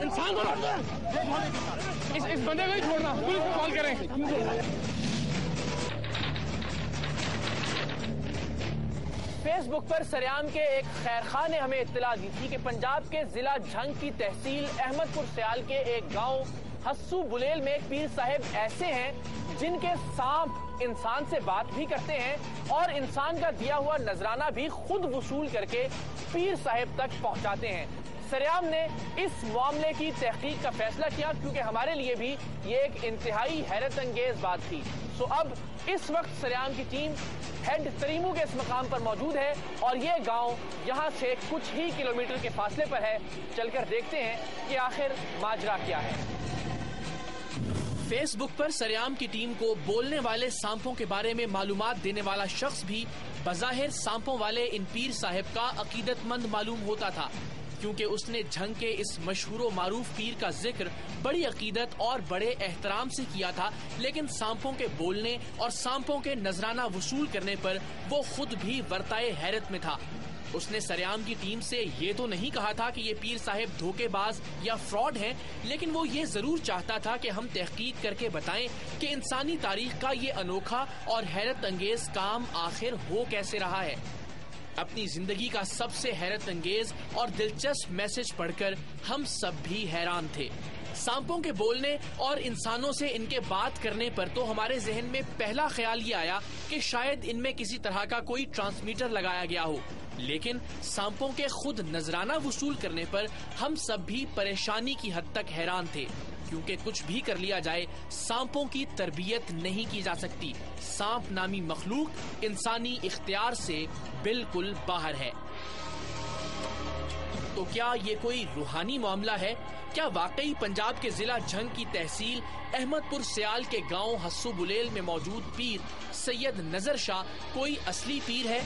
انسان کو. اس بندے کو ہی چھوڑنا, پولیس کو کال کریں. فیس بک پر سریام کے ایک خیرخواہ نے ہمیں اطلاع دی تھی کہ پنجاب کے ضلع جھنگ کی تحصیل احمد پور سیال کے ایک گاؤں حسو بلیل میں ایک پیر صاحب ایسے ہیں جن کے سانپ انسان سے بات بھی کرتے ہیں اور انسان کا دیا ہوا نذرانہ بھی خود وصول کر کے پیر صاحب تک پہنچاتے ہیں. سریام نے اس معاملے کی تحقیق کا فیصلہ کیا کیونکہ ہمارے لیے بھی یہ ایک انتہائی حیرت انگیز بات تھی. سو اب اس وقت سریام کی ٹیم ہیڈ تریمو کے اس مقام پر موجود ہے اور یہ گاؤں یہاں سے کچھ ہی کلومیٹر کے فاصلے پر ہے. چل کر دیکھتے ہیں کہ آخر ماجرا کیا ہے. فیس بک پر سریام کی ٹیم کو بولنے والے سانپوں کے بارے میں معلومات دینے والا شخص بھی بظاہر سانپوں والے ان پیر صاحب کا عقیدت مند معلوم ہوتا تھا, کیونکہ اس نے جھنگ کے اس مشہور و معروف پیر کا ذکر بڑی عقیدت اور بڑے احترام سے کیا تھا, لیکن سانپوں کے بولنے اور سانپوں کے نذرانہ وصول کرنے پر وہ خود بھی ورتائے حیرت میں تھا. اس نے سریام کی ٹیم سے یہ تو نہیں کہا تھا کہ یہ پیر صاحب دھوکے باز یا فراڈ ہیں, لیکن وہ یہ ضرور چاہتا تھا کہ ہم تحقیق کر کے بتائیں کہ انسانی تاریخ کا یہ انوکھا اور حیرت انگیز کام آخر ہو کیسے رہا ہے. اپنی زندگی کا سب سے حیرت انگیز اور دلچسپ میسج پڑھ کر ہم سب بھی حیران تھے. سانپوں کے بولنے اور انسانوں سے ان کے بات کرنے پر تو ہمارے ذہن میں پہلا خیال یہ آیا کہ شاید ان میں کسی طرح کا کوئی ٹرانسمیٹر لگایا گیا ہو, لیکن سانپوں کے خود نذرانہ وصول کرنے پر ہم سب بھی پریشانی کی حد تک حیران تھے, کیونکہ کچھ بھی کر لیا جائے سانپوں کی تربیت نہیں کی جا سکتی. سانپ نامی مخلوق انسانی اختیار سے بالکل باہر ہے. تو کیا یہ کوئی روحانی معاملہ ہے؟ کیا واقعی پنجاب کے ضلع جھنگ کی تحصیل احمد پور سیال کے گاؤں حسو بلیل میں موجود پیر سید نظر شاہ کوئی اصلی پیر ہے؟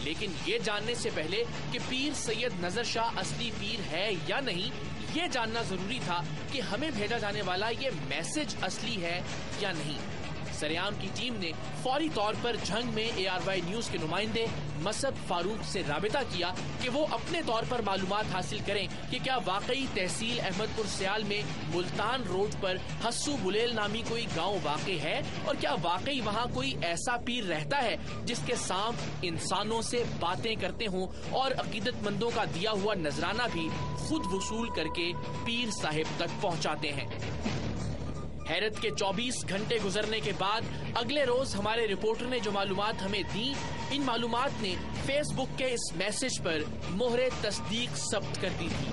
لیکن یہ جاننے سے پہلے کہ پیر سید نظر شاہ اصلی پیر ہے یا نہیں, یہ جاننا ضروری تھا کہ ہمیں بھیجا جانے والا یہ میسج اصلی ہے یا نہیں. سریام کی ٹیم نے فوری طور پر جھنگ میں ARY نیوز کے نمائندے مسعد فاروق سے رابطہ کیا کہ وہ اپنے طور پر معلومات حاصل کریں کہ کیا واقعی تحصیل احمد پور سیال میں ملتان روڈ پر حسو بلیل نامی کوئی گاؤں واقع ہے, اور کیا واقعی وہاں کوئی ایسا پیر رہتا ہے جس کے سانپ انسانوں سے باتیں کرتے ہوں اور عقیدت مندوں کا دیا ہوا نذرانہ بھی خود وصول کر کے پیر صاحب تک پہنچاتے ہیں. حیرت کے 24 گھنٹے گزرنے کے بعد اگلے روز ہمارے رپورٹر نے جو معلومات ہمیں دی, ان معلومات نے فیس بک کے اس میسج پر مہر تصدیق ثبت کر دی تھی.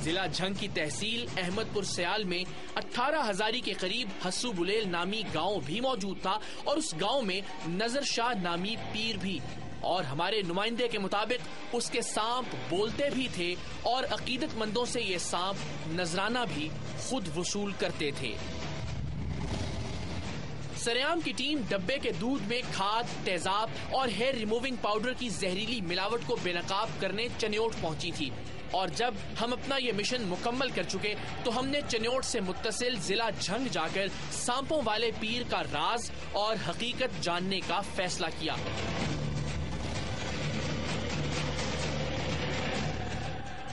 ضلع جھنگ کی تحصیل احمد پور سیال میں 18,000 کے قریب حسو بلیل نامی گاؤں بھی موجود تھا, اور اس گاؤں میں نظر شاہ نامی پیر بھی, اور ہمارے نمائندے کے مطابق اس کے سانپ بولتے بھی تھے اور عقیدت مندوں سے یہ سانپ نذرانہ بھی خود وصول کرتے تھے. سریام کی ٹیم ڈبے کے دودھ میں کھاد, تیزاب اور ہیئر ریموونگ پاؤڈر کی زہریلی ملاوٹ کو بے نقاب کرنے چنیوٹ پہنچی تھی, اور جب ہم اپنا یہ مشن مکمل کر چکے تو ہم نے چنیوٹ سے متصل ضلع جھنگ جا کر سانپوں والے پیر کا راز اور حقیقت جاننے کا فیصلہ کیا.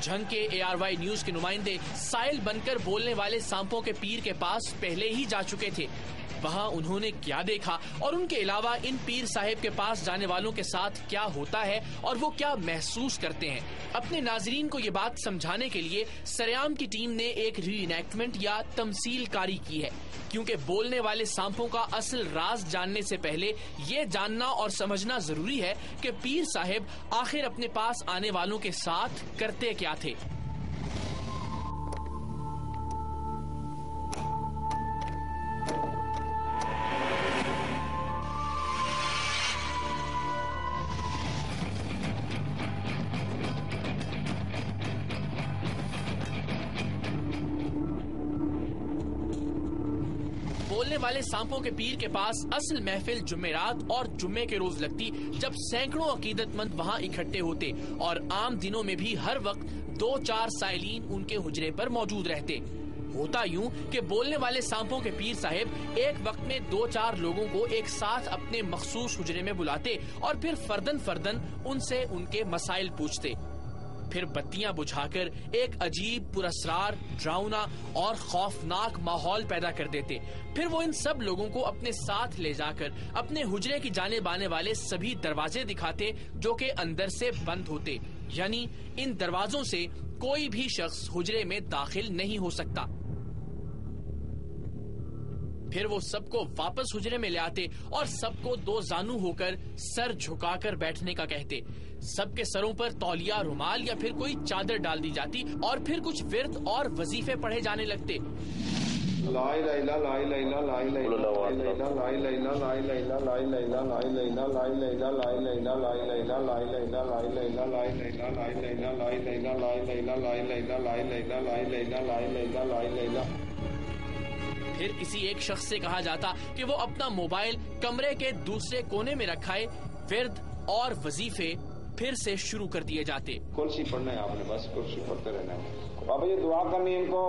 جھنگ کے ARY نیوز کے نمائندے سائل بن کر بولنے والے سانپوں کے پیر کے پاس پہلے ہی جا چکے تھے. وہاں انہوں نے کیا دیکھا اور ان کے علاوہ ان پیر صاحب کے پاس جانے والوں کے ساتھ کیا ہوتا ہے اور وہ کیا محسوس کرتے ہیں, اپنے ناظرین کو یہ بات سمجھانے کے لیے سریام کی ٹیم نے ایک ری انیکٹمنٹ یا تمثیل کاری کی ہے, کیونکہ بولنے والے سانپوں کا اصل راز جاننے سے پہلے یہ جاننا اور سمجھنا ضروری ہے کہ پیر صاحب آخر اپنے پاس آنے والوں کے ساتھ کرتے کیا تھے. بولنے والے سانپوں کے پیر کے پاس اصل محفل جمعرات اور جمعے کے روز لگتی, جب سینکڑوں عقیدت مند وہاں اکٹھے ہوتے, اور عام دنوں میں بھی ہر وقت 2-4 سائلین ان کے حجرے پر موجود رہتے. ہوتا یوں کہ بولنے والے سانپوں کے پیر صاحب ایک وقت میں 2-4 لوگوں کو ایک ساتھ اپنے مخصوص حجرے میں بلاتے اور پھر فردن ان سے ان کے مسائل پوچھتے. پھر بتیاں بجھا کر ایک عجیب پراسرار ڈراؤنا اور خوفناک ماحول پیدا کر دیتے. پھر وہ ان سب لوگوں کو اپنے ساتھ لے جا کر اپنے حجرے کی جانب آنے والے سبھی دروازے دکھاتے جو کہ اندر سے بند ہوتے، یعنی ان دروازوں سے کوئی بھی شخص حجرے میں داخل نہیں ہو سکتا. پھر وہ سب کو واپس حجرے میں لے آتے اور سب کو دو زانو ہو کر سر جھکا کر بیٹھنے کا کہتے. سب کے سروں پر تولیہ، رومال یا پھر کوئی چادر ڈال دی جاتی اور پھر کچھ ورد اور وظیفے پڑھے جانے لگتے. پھر کسی ایک شخص سے کہا جاتا کہ وہ اپنا موبائل کمرے کے دوسرے کونے میں رکھائے. ورد اور وظیفے پھر سے شروع کر دیے جاتے. کرسی پڑھنا ہے آپ نے، بس کرسی پڑھتے رہنا ہے. بابا یہ دعا کرنی ہے ان کو،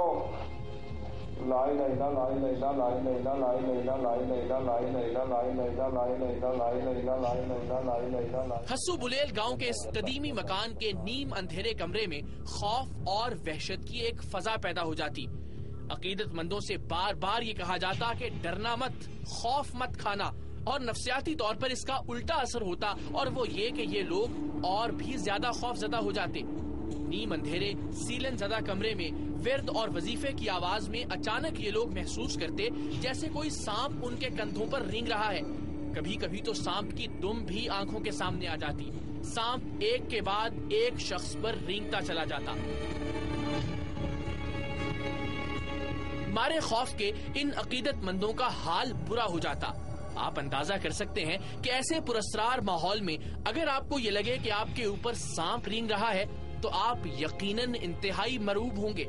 لا الہ الا لا الہ الا لا الہ الا لا الہ الا لا الہ الا لا الہ الا لا الہ الا لا الہ الا لا الہ الا لا الہ الا لا الہ الا لا. حسو بلیل گاؤں کے اس قدیمی مکان کے نیم اندھیرے کمرے میں خوف اور وحشت کی ایک فضا پیدا ہو جاتی. عقیدت مندوں سے بار بار یہ کہا جاتا کہ ڈرنا مت، خوف مت کھانا، اور نفسیاتی طور پر اس کا الٹا اثر ہوتا، اور وہ یہ کہ یہ لوگ اور بھی زیادہ خوف زدہ ہو جاتے. نیم اندھیرے سیلن زدہ کمرے میں ورد اور وظیفے کی آواز میں اچانک یہ لوگ محسوس کرتے جیسے کوئی سانپ ان کے کندھوں پر رینگ رہا ہے. کبھی کبھی تو سانپ کی دم بھی آنکھوں کے سامنے آ جاتی. سانپ ایک کے بعد ایک شخص پر رینگتا چلا جاتا. مارے خوف کے ان عقیدت مندوں کا حال برا ہو جاتا. آپ اندازہ کر سکتے ہیں کہ ایسے پراسرار ماحول میں اگر آپ کو یہ لگے کہ آپ کے اوپر سانپ رینگ رہا ہے تو آپ یقیناً انتہائی مرعوب ہوں گے.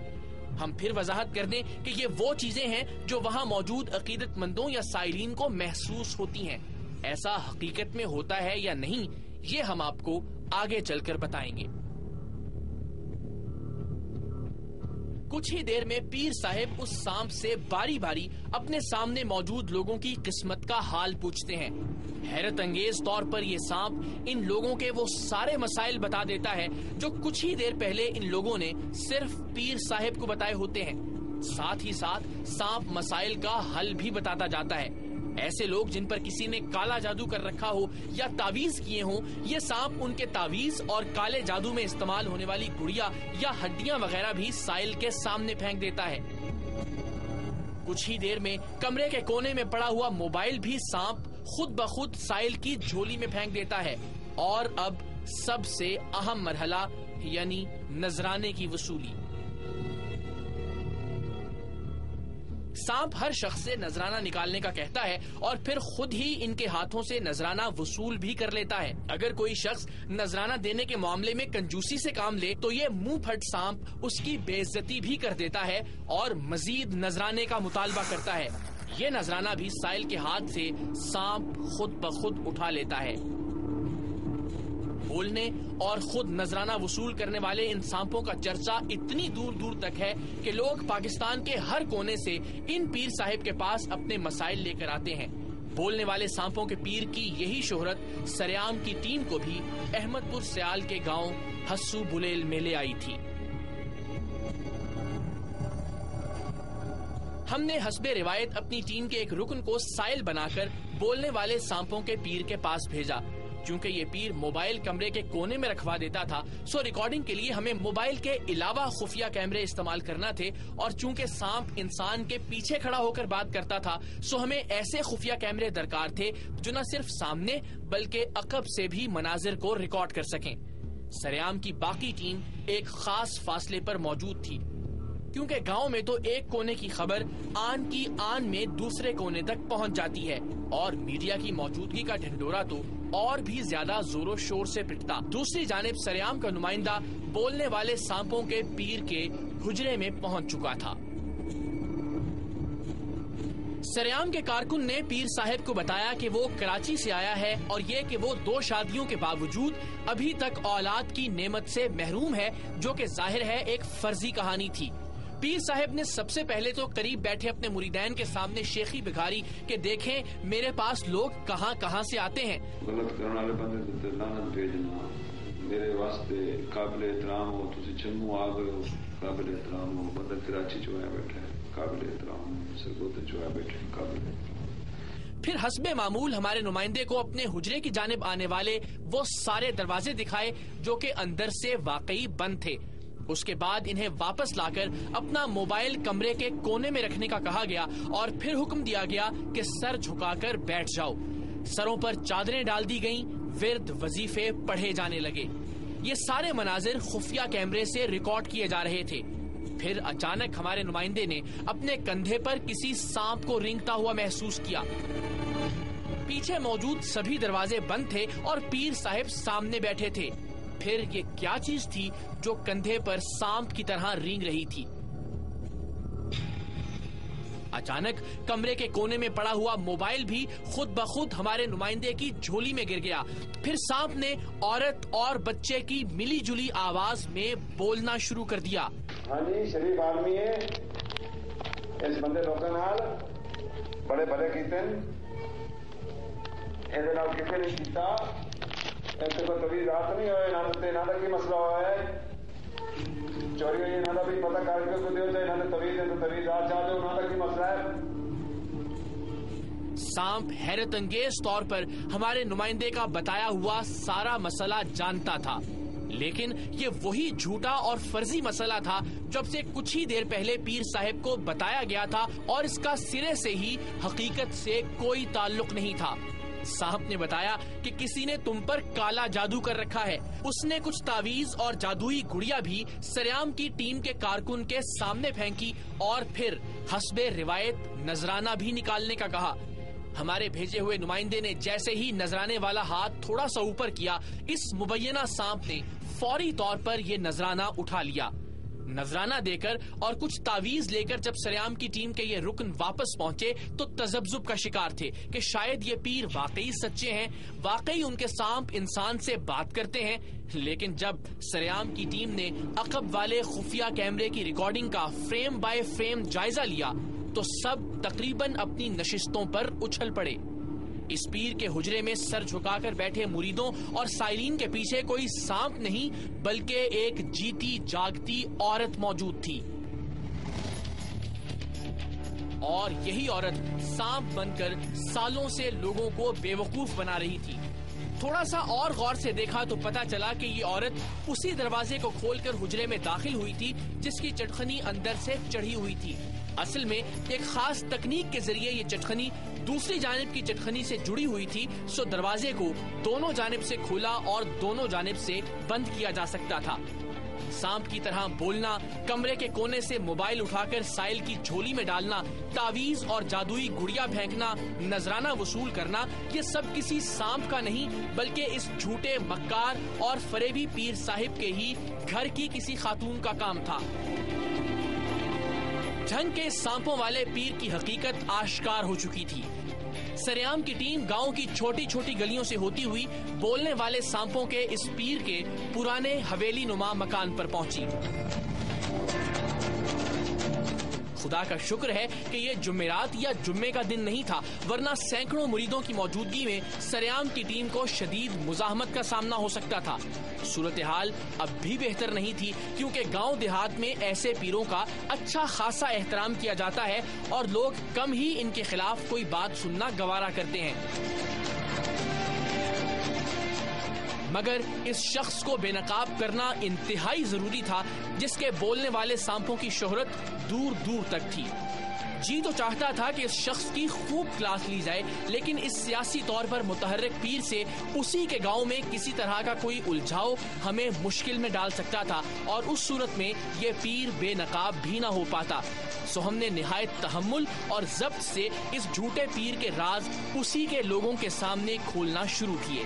ہم پھر وضاحت کر دیں کہ یہ وہ چیزیں ہیں جو وہاں موجود عقیدت مندوں یا سائلین کو محسوس ہوتی ہیں. ایسا حقیقت میں ہوتا ہے یا نہیں، یہ ہم آپ کو آگے چل کر بتائیں گے. کچھ ہی دیر میں پیر صاحب اس سانپ سے باری باری اپنے سامنے موجود لوگوں کی قسمت کا حال پوچھتے ہیں. حیرت انگیز طور پر یہ سانپ ان لوگوں کے وہ سارے مسائل بتا دیتا ہے جو کچھ ہی دیر پہلے ان لوگوں نے صرف پیر صاحب کو بتائے ہوتے ہیں. ساتھ ہی ساتھ سانپ مسائل کا حل بھی بتاتا جاتا ہے. ایسے لوگ جن پر کسی نے کالا جادو کر رکھا ہو یا تعویذ کیے ہوں، یہ سانپ ان کے تعویذ اور کالے جادو میں استعمال ہونے والی گڑیا یا ہڈیاں وغیرہ بھی سائل کے سامنے پھینک دیتا ہے. کچھ ہی دیر میں کمرے کے کونے میں پڑا ہوا موبائل بھی سانپ خود بخود سائل کی جھولی میں پھینک دیتا ہے. اور اب سب سے اہم مرحلہ یعنی نذرانے کی وصولی. سانپ ہر شخص سے نذرانہ نکالنے کا کہتا ہے اور پھر خود ہی ان کے ہاتھوں سے نذرانہ وصول بھی کر لیتا ہے. اگر کوئی شخص نذرانہ دینے کے معاملے میں کنجوسی سے کام لے تو یہ منہ پھٹ سانپ اس کی بے عزتی بھی کر دیتا ہے اور مزید نذرانے کا مطالبہ کرتا ہے. یہ نذرانہ بھی سائل کے ہاتھ سے سانپ خود بخود اٹھا لیتا ہے. بولنے اور خود نذرانہ وصول کرنے والے ان سانپوں کا چرچا اتنی دور دور تک ہے کہ لوگ پاکستان کے ہر کونے سے ان پیر صاحب کے پاس اپنے مسائل لے کر آتے ہیں. بولنے والے سانپوں کے پیر کی یہی شہرت سریام کی ٹیم کو بھی احمد پور سیال کے گاؤں حسو بلیل میں لے آئی تھی. ہم نے حسب روایت اپنی ٹیم کے ایک رکن کو سائل بنا کر بولنے والے سانپوں کے پیر کے پاس بھیجا. چونکہ یہ پیر موبائل کمرے کے کونے میں رکھوا دیتا تھا سو ریکارڈنگ کے لیے ہمیں موبائل کے علاوہ خفیہ کیمرے استعمال کرنا تھے، اور چونکہ سانپ انسان کے پیچھے کھڑا ہو کر بات کرتا تھا سو ہمیں ایسے خفیہ کیمرے درکار تھے جو نہ صرف سامنے بلکہ عقب سے بھی مناظر کو ریکارڈ کر سکیں. سریام کی باقی ٹیم ایک خاص فاصلے پر موجود تھی کیونکہ گاؤں میں تو ایک کونے کی خبر آن کی آن میں دوسرے کونے تک پہنچ جاتی ہے اور میڈیا کی موجودگی کا ڈھنڈورا تو اور بھی زیادہ زور و شور سے پٹتا. دوسری جانب سریام کا نمائندہ بولنے والے سانپوں کے پیر کے حجرے میں پہنچ چکا تھا. سریام کے کارکن نے پیر صاحب کو بتایا کہ وہ کراچی سے آیا ہے اور یہ کہ وہ 2 شادیوں کے باوجود ابھی تک اولاد کی نعمت سے محروم ہے، جو کہ ظاہر ہے ایک فرضی کہانی تھی. پیر صاحب نے سب سے پہلے تو قریب بیٹھے اپنے مریدین کے سامنے شیخی بکھاری کہ دیکھیں میرے پاس لوگ کہاں کہاں سے آتے ہیں. غلط کرنے والے بندے تے لعنت بھیجنا، میرے واسطے قابل احترام ہو. تسی جموں آ گئے ہو, قابل احترام ہو. بندہ کراچی جو ہے بیٹھا ہے, قابل احترام ہو. سرگوتے جو ہے بیٹھے ہیں, قابل احترام. پھر حسب معمول ہمارے نمائندے کو اپنے حجرے کی جانب آنے والے وہ سارے دروازے دکھائے جو کہ اندر سے واقعی بند تھے. اس کے بعد انہیں واپس لا کر اپنا موبائل کمرے کے کونے میں رکھنے کا کہا گیا اور پھر حکم دیا گیا کہ سر جھکا کر بیٹھ جاؤ. سروں پر چادریں ڈال دی گئیں, ورد وظیفے پڑھے جانے لگے. یہ سارے مناظر خفیہ کیمرے سے ریکارڈ کیے جا رہے تھے. پھر اچانک ہمارے نمائندے نے اپنے کندھے پر کسی سانپ کو رینگتا ہوا محسوس کیا. پیچھے موجود سبھی دروازے بند تھے اور پیر صاحب سامنے بیٹھے تھے. پھر یہ کیا چیز تھی جو کندھے پر سانپ کی طرح رینگ رہی تھی؟ اچانک کمرے کے کونے میں پڑا ہوا موبائل بھی خود بخود ہمارے نمائندے کی جھولی میں گر گیا. پھر سانپ نے عورت اور بچے کی ملی جلی آواز میں بولنا شروع کر دیا. ہاں جی, شریف آدمی ہے, اس بندے لوگوں نال بڑے بڑے کیتے ہیں, ایسے نال کسی نے کیتا, ایسے کوئی طویل رات نہیں ہوئے, نہ کی مسئلہ ہوا ہے, چوری ہوئی نہ بھی پتہ کر کے کو دیو چاہے نہ طویل ہے تو طویل رات چاہتے ہو, نہ کی مسئلہ ہے. سانپ حیرت انگیز طور پر ہمارے نمائندے کا بتایا ہوا سارا مسئلہ جانتا تھا, لیکن یہ وہی جھوٹا اور فرضی مسئلہ تھا جب سے کچھ ہی دیر پہلے پیر صاحب کو بتایا گیا تھا اور اس کا سرے سے ہی حقیقت سے کوئی تعلق نہیں تھا. صاحب نے بتایا کہ کسی نے تم پر کالا جادو کر رکھا ہے. اس نے کچھ تعویذ اور جادوئی گڑیا بھی سریام کی ٹیم کے کارکن کے سامنے پھینکی اور پھر حسب روایت نذرانہ بھی نکالنے کا کہا. ہمارے بھیجے ہوئے نمائندے نے جیسے ہی نذرانے والا ہاتھ تھوڑا سا اوپر کیا, اس مبینہ سانپ نے فوری طور پر یہ نذرانہ اٹھا لیا. نذرانہ دے کر اور کچھ تعویذ لے کر جب سریام کی ٹیم کے یہ رکن واپس پہنچے تو تذبذب کا شکار تھے کہ شاید یہ پیر واقعی سچے ہیں, واقعی ان کے سانپ انسان سے بات کرتے ہیں. لیکن جب سریام کی ٹیم نے عقب والے خفیہ کیمرے کی ریکارڈنگ کا فریم بائی فریم جائزہ لیا تو سب تقریباً اپنی نشستوں پر اچھل پڑے. اس پیر کے حجرے میں سر جھکا کر بیٹھے مریدوں اور سائلین کے پیچھے کوئی سانپ نہیں بلکہ ایک جیتی جاگتی عورت موجود تھی, اور یہی عورت سانپ بن کر سالوں سے لوگوں کو بے وقوف بنا رہی تھی. تھوڑا سا اور غور سے دیکھا تو پتا چلا کہ یہ عورت اسی دروازے کو کھول کر حجرے میں داخل ہوئی تھی جس کی چٹخنی اندر سے چڑھی ہوئی تھی. اصل میں ایک خاص تکنیک کے ذریعے یہ چٹخنی دوسری جانب کی چٹخنی سے جڑی ہوئی تھی, سو دروازے کو دونوں جانب سے کھولا اور دونوں جانب سے بند کیا جا سکتا تھا. سانپ کی طرح بولنا, کمرے کے کونے سے موبائل اٹھا کر سائل کی جھولی میں ڈالنا, تعویذ اور جادوئی گڑیا پھینکنا, نذرانہ وصول کرنا, یہ سب کسی سانپ کا نہیں بلکہ اس جھوٹے مکار اور فریبی پیر صاحب کے ہی گھر کی کسی خاتون کا کام تھا. جھنگ کے سانپوں والے پیر کی حقیقت آشکار ہو چکی تھی. سریام کی ٹیم گاؤں کی چھوٹی چھوٹی گلیوں سے ہوتی ہوئی بولنے والے سانپوں کے اس پیر کے پرانے حویلی نما مکان پر پہنچی. خدا کا شکر ہے کہ یہ جمعرات یا جمعے کا دن نہیں تھا, ورنہ سینکڑوں مریدوں کی موجودگی میں سریام کی ٹیم کو شدید مزاحمت کا سامنا ہو سکتا تھا. صورتحال اب بھی بہتر نہیں تھی کیونکہ گاؤں دیہات میں ایسے پیروں کا اچھا خاصا احترام کیا جاتا ہے اور لوگ کم ہی ان کے خلاف کوئی بات سننا گوارا کرتے ہیں. مگر اس شخص کو بے نقاب کرنا انتہائی ضروری تھا جس کے بولنے والے سانپوں کی شہرت دور دور تک تھی. جی تو چاہتا تھا کہ اس شخص کی خوب کلاس لی جائے, لیکن اس سیاسی طور پر متحرک پیر سے اسی کے گاؤں میں کسی طرح کا کوئی الجھاؤ ہمیں مشکل میں ڈال سکتا تھا اور اس صورت میں یہ پیر بے نقاب بھی نہ ہو پاتا. سو ہم نے نہایت تحمل اور ضبط سے اس جھوٹے پیر کے راز اسی کے لوگوں کے سامنے کھولنا شروع کیے.